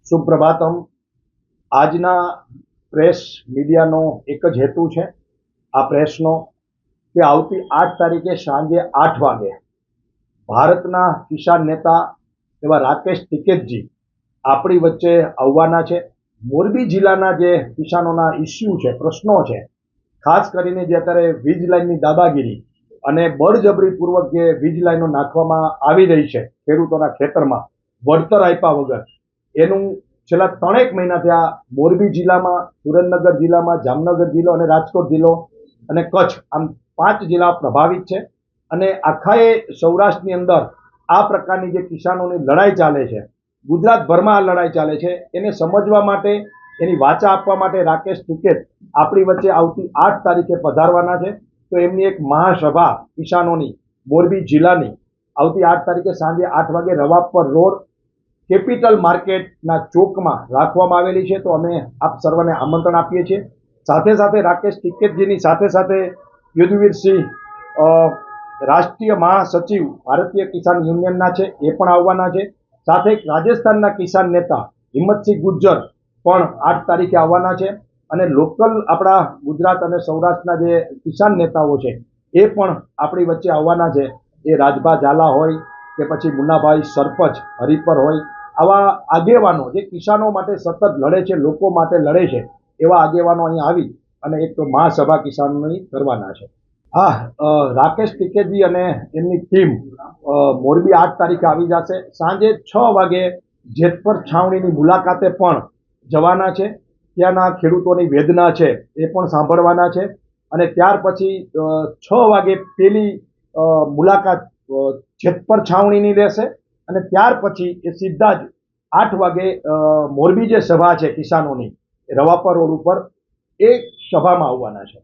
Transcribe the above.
સુપ્રભાતમ। આજના પ્રેસ મીડિયાનો એક જ હેતુ છે આ પ્રેસનો કે આવતી 8 તારીખે સાંજે 8 વાગે ભારતના કિસાન નેતા એવા રાકેશ ટિકૈતજી આપણી વચ્ચે આવવાના છે। મોરબી જિલ્લાના જે કિસાનોના ઇસ્યુ છે, પ્રશ્નો છે, ખાસ કરીને જે અત્યારે વીજ લાઇનની દાદાગીરી અને બળજબરીપૂર્વક જે વીજ લાઇનો નાખવામાં આવી રહી છે ખેડૂતોના ખેતરમાં વળતર આપ્યા વગર, એનું છેલ્લા 3 મહિનાથી આ મોરબી જિલ્લામાં, સુરેન્દ્રનગર જિલ્લામાં, જામનગર જિલ્લો અને રાજકોટ જિલ્લો અને કચ્છ, આમ 5 જિલ્લા પ્રભાવિત છે। અને આખા સૌરાષ્ટ્રની અંદર આ પ્રકારની જે કિસાનોની લડાઈ ચાલે છે, ગુજરાતભરમાં આ લડાઈ ચાલે છે, એને સમજવા માટે, એની વાચા આપવા માટે રાકેશ ટિકૈત આપણી વચ્ચે આવતી 8 તારીખે પધારવાના છે। તો એમની એક મહાસભા કિસાનોની મોરબી જિલ્લાની આવતી 8 તારીખે સાંજે 8 વાગે રવાપર રોડ કેપિટલ માર્કેટના ચોકમાં રાખવામાં આવેલી છે। તો અમે આપ સર્વને આમંત્રણ આપીએ છીએ। સાથે સાથે રાકેશ ટિકૈતજીની સાથે સાથે યુદ્ધવીરસિંહ રાષ્ટ્રીય મહાસચિવ ભારતીય કિસાન યુનિયનના છે, એ પણ આવવાના છે। સાથે રાજસ્થાનના કિસાન નેતા હિંમતસિંહ ગુર્જર પણ 8 તારીખે આવવાના છે। અને લોકલ આપણા ગુજરાત અને સૌરાષ્ટ્રના જે કિસાન નેતાઓ છે એ પણ આપણી વચ્ચે આવવાના છે। એ રાજભા ઝાલા હોય કે પછી મુન્નાભાઈ સરપંચ હરિપર હોય, આવા આગેવાનો જે કિસાનો માટે સતત લડે છે, લોકો માટે લડે છે, એવા આગેવાનો અહીં આવી અને એક મહાસભા કિસાનોની કરવાના છે। રાકેશ ટિકૈતજી અને એમની ટીમ મોરબી 8 તારીખે આવી જશે। સાંજે 6 વાગે જેતપર છાવણીની મુલાકાતે પણ જવાના છે। ત્યાંના ખેડૂતોની વેદના છે એ પણ સાંભળવાના છે। અને ત્યાર પછી 6 વાગે પેલી મુલાકાત જેતપર છાવણીની રહેશે અને ત્યાર પછી એ સીધા જ 8 વાગે મોરબી જે સભા છે કિસાનોની રવાપર રોડ ઉપર, એ સભામાં આવવાના છે।